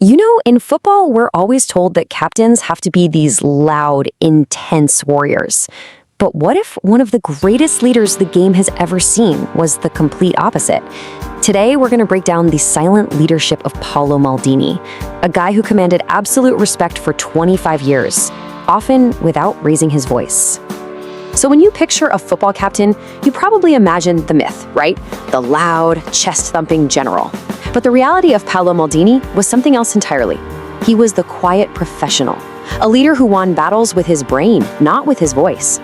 You know, in football, we're always told that captains have to be these loud, intense warriors. But what if one of the greatest leaders the game has ever seen was the complete opposite? Today, we're going to break down the silent leadership of Paolo Maldini, a guy who commanded absolute respect for 25 years, often without raising his voice. So when you picture a football captain, you probably imagine the myth, right? The loud, chest-thumping general. But the reality of Paolo Maldini was something else entirely. He was the quiet professional, a leader who won battles with his brain, not with his voice.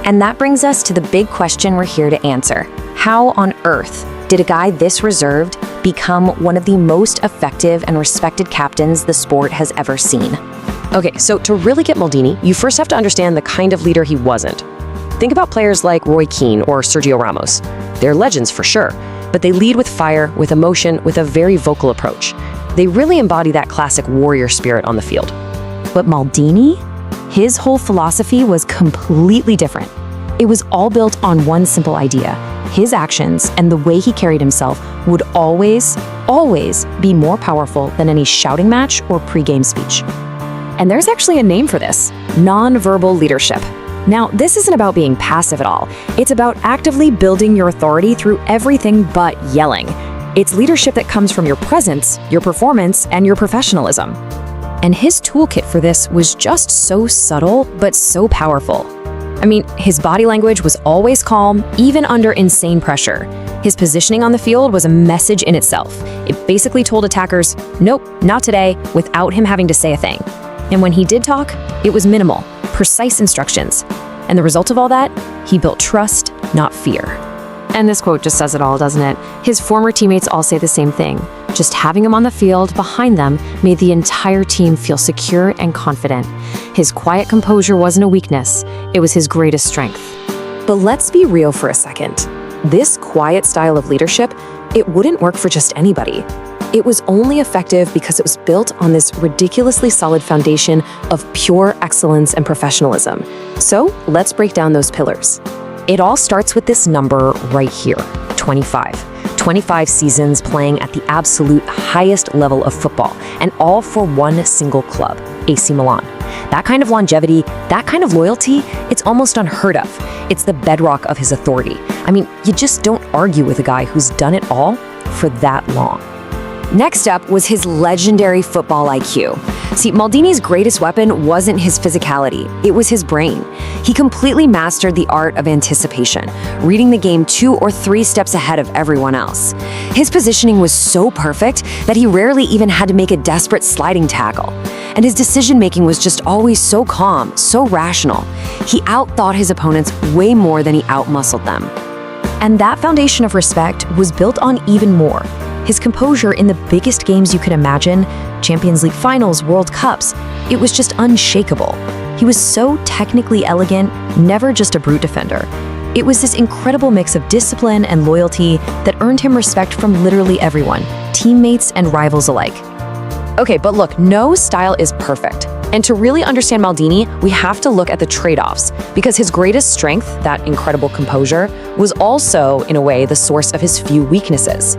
And that brings us to the big question we're here to answer. How on earth did a guy this reserved become one of the most effective and respected captains the sport has ever seen? Okay, so to really get Maldini, you first have to understand the kind of leader he wasn't. Think about players like Roy Keane or Sergio Ramos. They're legends for sure, but they lead with fire, with emotion, with a very vocal approach. They really embody that classic warrior spirit on the field. But Maldini? His whole philosophy was completely different. It was all built on one simple idea. His actions and the way he carried himself would always, always be more powerful than any shouting match or pre-game speech. And there's actually a name for this: non-verbal leadership. Now, this isn't about being passive at all. It's about actively building your authority through everything but yelling. It's leadership that comes from your presence, your performance, and your professionalism. And his toolkit for this was just so subtle, but so powerful. I mean, his body language was always calm, even under insane pressure. His positioning on the field was a message in itself. It basically told attackers, nope, not today, without him having to say a thing. And when he did talk, it was minimal, precise instructions. And the result of all that? He built trust, not fear. And this quote just says it all, doesn't it? His former teammates all say the same thing. Just having him on the field behind them made the entire team feel secure and confident. His quiet composure wasn't a weakness, it was his greatest strength. But let's be real for a second. This quiet style of leadership, it wouldn't work for just anybody. It was only effective because it was built on this ridiculously solid foundation of pure excellence and professionalism. So let's break down those pillars. It all starts with this number right here, 25. 25 seasons playing at the absolute highest level of football, and all for one single club, AC Milan. That kind of longevity, that kind of loyalty, it's almost unheard of. It's the bedrock of his authority. I mean, you just don't argue with a guy who's done it all for that long. Next up was his legendary football IQ. See, Maldini's greatest weapon wasn't his physicality, it was his brain. He completely mastered the art of anticipation, reading the game 2 or 3 steps ahead of everyone else. His positioning was so perfect that he rarely even had to make a desperate sliding tackle. And his decision-making was just always so calm, so rational. He outthought his opponents way more than he outmuscled them. And that foundation of respect was built on even more. His composure in the biggest games you could imagine, Champions League finals, World Cups, it was just unshakable. He was so technically elegant, never just a brute defender. It was this incredible mix of discipline and loyalty that earned him respect from literally everyone, teammates and rivals alike. Okay, but look, no style is perfect. And to really understand Maldini, we have to look at the trade-offs, because his greatest strength, that incredible composure, was also, in a way, the source of his few weaknesses.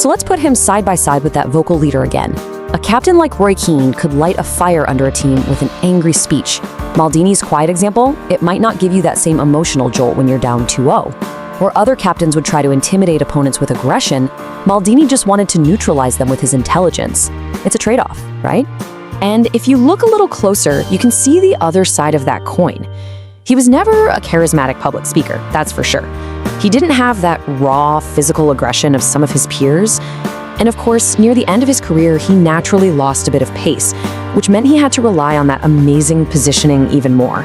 So let's put him side by side with that vocal leader again. A captain like Roy Keane could light a fire under a team with an angry speech. Maldini's quiet example, it might not give you that same emotional jolt when you're down 2-0. Where other captains would try to intimidate opponents with aggression, Maldini just wanted to neutralize them with his intelligence. It's a trade-off, right? And if you look a little closer, you can see the other side of that coin. He was never a charismatic public speaker, that's for sure. He didn't have that raw physical aggression of some of his peers. And of course, near the end of his career, he naturally lost a bit of pace, which meant he had to rely on that amazing positioning even more.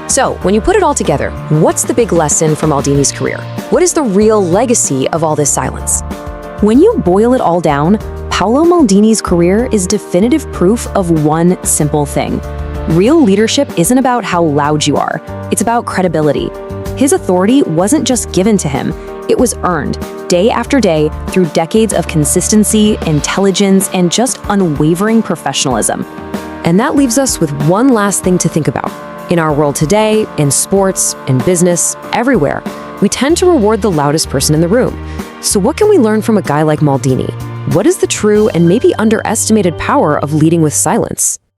So, when you put it all together, what's the big lesson from Maldini's career? What is the real legacy of all this silence? When you boil it all down, Paolo Maldini's career is definitive proof of one simple thing. Real leadership isn't about how loud you are, it's about credibility. His authority wasn't just given to him, it was earned, day after day, through decades of consistency, intelligence, and just unwavering professionalism. And that leaves us with one last thing to think about. In our world today, in sports, in business, everywhere, we tend to reward the loudest person in the room. So what can we learn from a guy like Maldini? What is the true and maybe underestimated power of leading with silence?